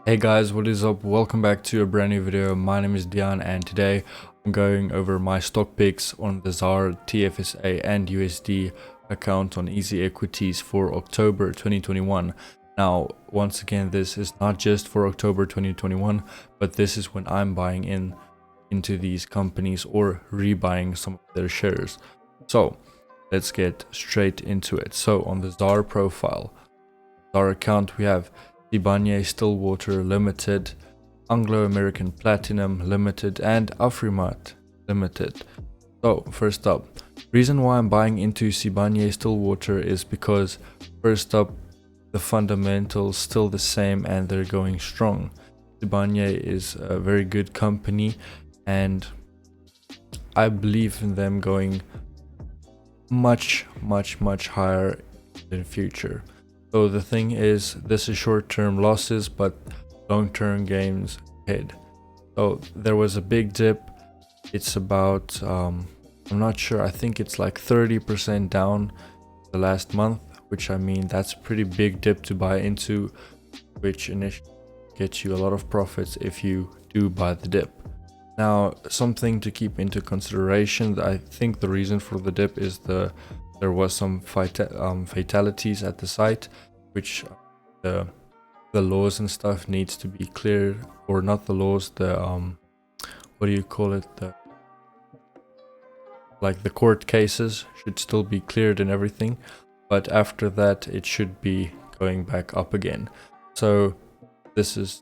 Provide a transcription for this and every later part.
Hey guys, what is up? Welcome back to a brand new video. My name is Dian and today I'm going over my stock picks on the ZAR, Tfsa and USD account on EasyEquities for October 2021. Now, once again, this is not just for October 2021, but this is when I'm buying into these companies or rebuying some of their shares. So let's get straight into it. So on the ZAR profile, ZAR account, we have Stillwater Limited, Anglo American Platinum Limited, and Afrimat Limited. So first up, reason why I'm buying into Stillwater is because first up, the fundamentals still the same and they're going strong. Sibanye is a very good company and I believe in them going much higher in the future. So the thing is, this is short-term losses, but long-term gains ahead. So there was a big dip. It's about, I'm not sure, I think it's like 30% down the last month, which I mean, that's a pretty big dip to buy into, which initially gets you a lot of profits if you do buy the dip. Now, something to keep into consideration, I think the reason for the dip is there was some fatalities at the site, which the laws and stuff needs to be cleared, or not the laws, the what do you call it, like the court cases should still be cleared and everything, but after that it should be going back up again. So this is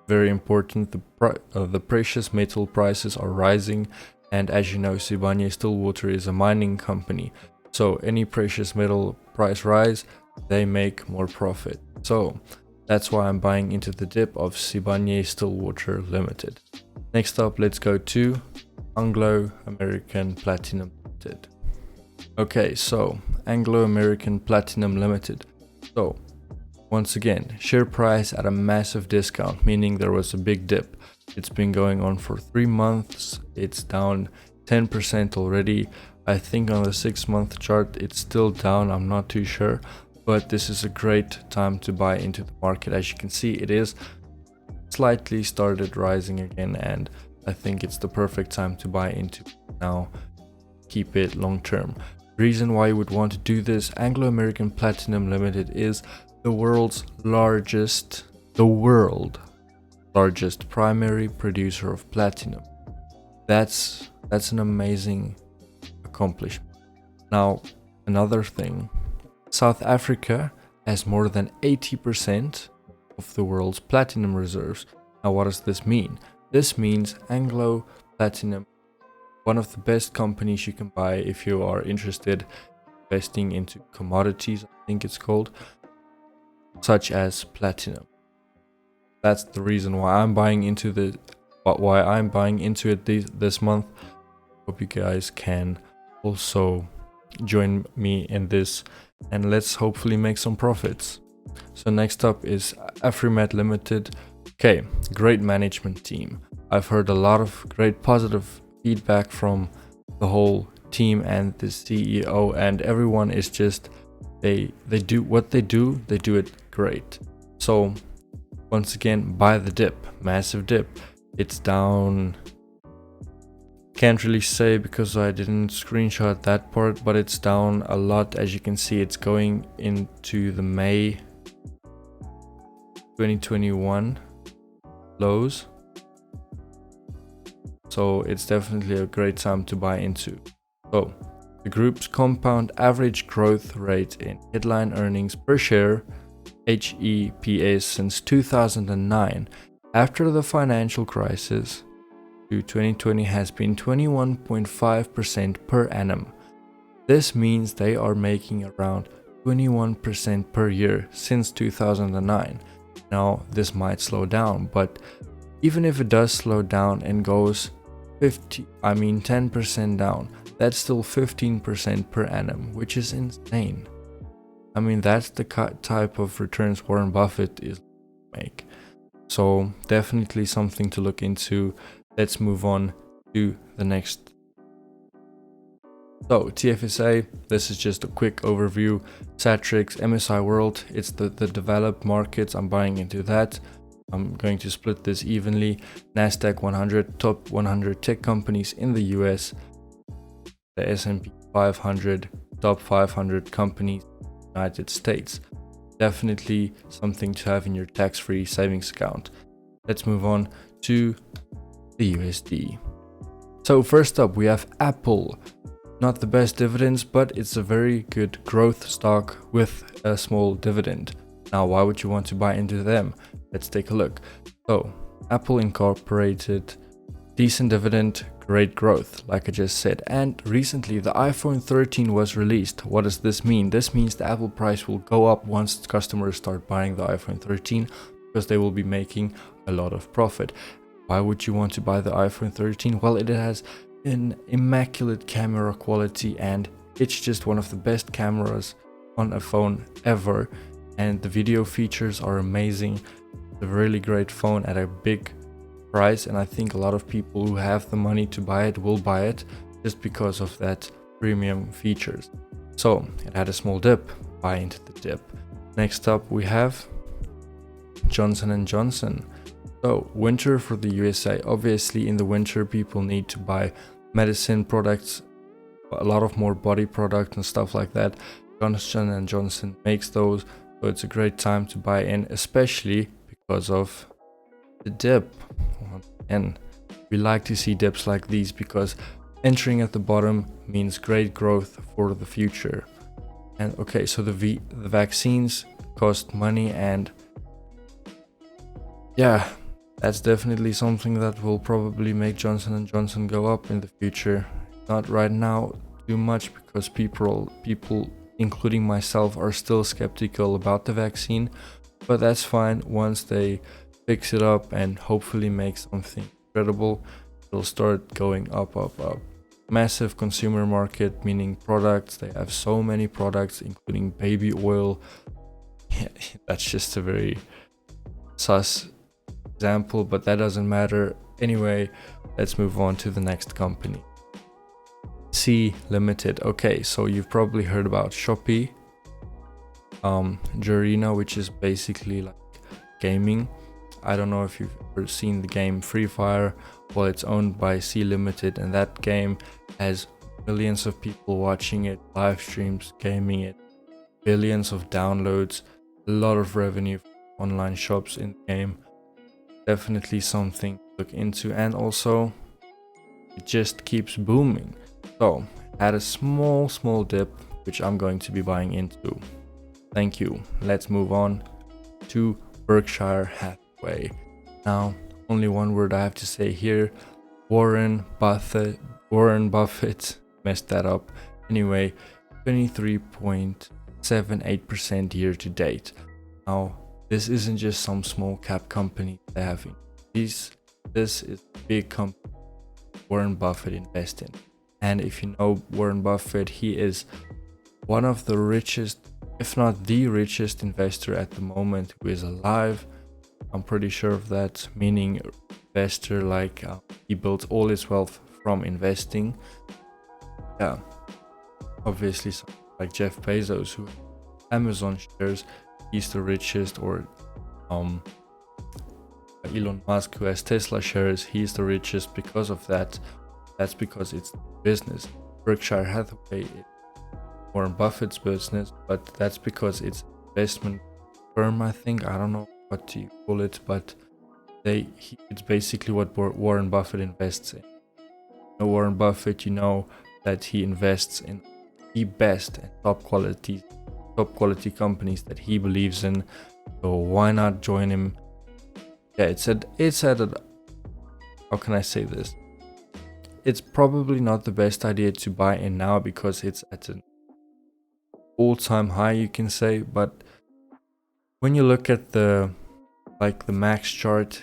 very important. The precious metal prices are rising, and as you know, Stillwater is a mining company. So any precious metal price rise, they make more profit. So that's why I'm buying into the dip of Stillwater Limited. Next up, let's go to Anglo American Platinum Limited. Okay, so Anglo American Platinum Limited. So once again, share price at a massive discount, meaning there was a big dip. It's been going on for 3 months. It's down 10% already. I think on the 6-month chart it's still down, I'm not too sure, but this is a great time to buy into the market. As you can see, it is slightly started rising again, and I think it's the perfect time to buy into now. Keep it long term. Reason why you would want to do this, Anglo American Platinum Limited is the world's largest primary producer of platinum. That's an amazing accomplishment. Now, another thing, South Africa has more than 80% of the world's platinum reserves. Now, what does this mean? This means Anglo Platinum, one of the best companies you can buy if you are interested in investing into commodities, I think it's called, such as platinum. That's the reason why I'm buying into it this month. Hope you guys can also join me in this, and let's hopefully make some profits. So next up is Afrimat Limited. Okay, great management team. I've heard a lot of great positive feedback from the whole team and the CEO, and everyone is just they do what they do it great. So once again, buy the dip, massive dip. It's down, can't really say because I didn't screenshot that part, but it's down a lot. As you can see, it's going into the May 2021 lows. So it's definitely a great time to buy into. So the group's compound average growth rate in headline earnings per share, HEPS, since 2009 after the financial crisis to 2020 has been 21.5% per annum. This means they are making around 21% per year since 2009. Now, this might slow down, but even if it does slow down and goes 10% down, that's still 15% per annum, which is insane. I mean, that's the type of returns Warren Buffett is make. So definitely something to look into. Let's move on to the next. So Tfsa, this is just a quick overview. Satrix, MSI World, it's the developed markets, I'm buying into that. I'm going to split this evenly. Nasdaq 100, top 100 tech companies in the US. The S&P 500, top 500 companies in the United States. Definitely something to have in your tax-free savings account. Let's move on to the USD. So first up, we have Apple. Not the best dividends, but it's a very good growth stock with a small dividend. Now, why would you want to buy into them? Let's take a look. So, Apple Incorporated, decent dividend, great growth, like I just said. And recently, the iPhone 13 was released. What does this mean? This means the Apple price will go up once customers start buying the iPhone 13 because they will be making a lot of profit. Why would you want to buy the iPhone 13? Well, it has an immaculate camera quality and it's just one of the best cameras on a phone ever. And the video features are amazing. It's a really great phone at a big price, and I think a lot of people who have the money to buy it will buy it just because of that premium features. So it had a small dip, buy into the dip. Next up we have Johnson & Johnson. So winter for the USA. Obviously in the winter people need to buy medicine products, a lot of more body products and stuff like that. Johnson & Johnson makes those, so it's a great time to buy in, especially because of the dip. And we like to see dips like these because entering at the bottom means great growth for the future. And okay, so the vaccines cost money, and yeah, that's definitely something that will probably make Johnson & Johnson go up in the future. Not right now too much because people including myself are still skeptical about the vaccine, but that's fine. Once they fix it up and hopefully make something incredible, it'll start going up. Massive consumer market, meaning products. They have so many products, including baby oil. Yeah, that's just a very sus example, but that doesn't matter. Anyway, let's move on to the next company. Sea Limited. Okay, so you've probably heard about Shopee, Garena, which is basically like gaming. I don't know if you've ever seen the game Free Fire. Well, it's owned by Sea Limited, and that game has millions of people watching it, live streams, gaming it, billions of downloads, a lot of revenue from online shops in the game. Definitely something to look into, and also it just keeps booming. So had a small dip, which I'm going to be buying into. Thank you. Let's move on to Berkshire Hathaway. Now, only one word I have to say here. Warren Buffett messed that up. Anyway, 23.78% year to date. Now, this isn't just some small cap company they have. This is a big company Warren Buffett invests in. And if you know Warren Buffett, he is one of the richest, if not the richest investor at the moment who is alive. I'm pretty sure of that, meaning investor like he built all his wealth from investing. Yeah, obviously like Jeff Bezos, who has Amazon shares, he's the richest, or Elon Musk, who has Tesla shares, he's the richest because of that. That's because it's business. Berkshire Hathaway is Warren Buffett's business, but that's because it's an investment firm, I think. I don't know what you call it, but it's basically what Warren Buffett invests in. You know Warren Buffett, you know that he invests in the best and top quality companies that he believes in. So why not join him? Yeah, it's at how can I say this? It's probably not the best idea to buy in now because it's at an all-time high, you can say, but when you look at the max chart,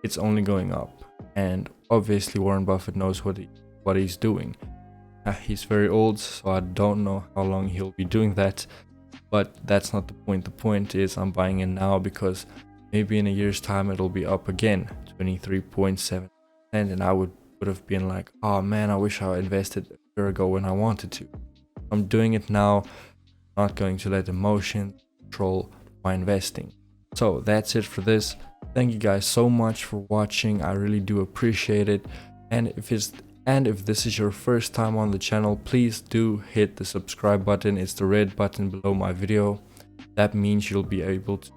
it's only going up. And obviously Warren Buffett knows what he's doing. He's very old, so I don't know how long he'll be doing that, but that's not the point. The point is I'm buying in now because maybe in a year's time it'll be up again, 23.7%, and I would have been like, oh man, I wish I invested a year ago when I wanted to. I'm doing it now, not going to let emotion control my investing. So that's it for this. Thank you guys so much for watching. I really do appreciate it. And if this is your first time on the channel, please do hit the subscribe button. It's the red button below my video. That means you'll be able to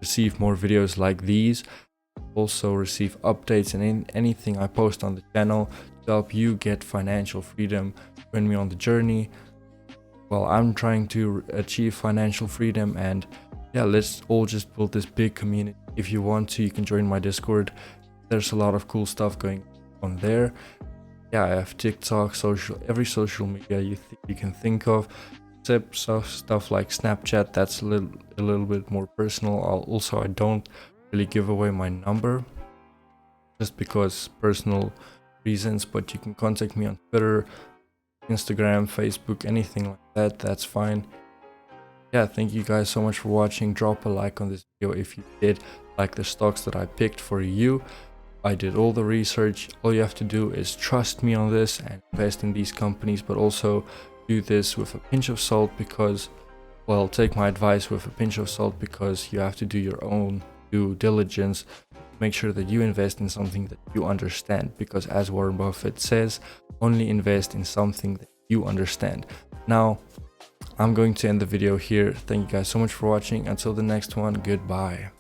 receive more videos like these. Also receive updates and anything I post on the channel to help you get financial freedom. Join me on the journey. Well, I'm trying to achieve financial freedom, and yeah, let's all just build this big community. If you want to, you can join my Discord. There's a lot of cool stuff going on there. Yeah, I have TikTok, every social media you can think of, except stuff like Snapchat. That's a little bit more personal. I don't really give away my number just because personal reasons, but you can contact me on Twitter, Instagram, Facebook, anything like that. That's fine. Yeah, thank you guys so much for watching. Drop a like on this video if you did like the stocks that I picked for you. I did all the research. All you have to do is trust me on this and invest in these companies, but also do this with a pinch of salt because, well, take my advice with a pinch of salt because you have to do your own due diligence. Make sure that you invest in something that you understand, because as Warren Buffett says, only invest in something that you understand. Now, I'm going to end the video here. Thank you guys so much for watching. Until the next one, goodbye.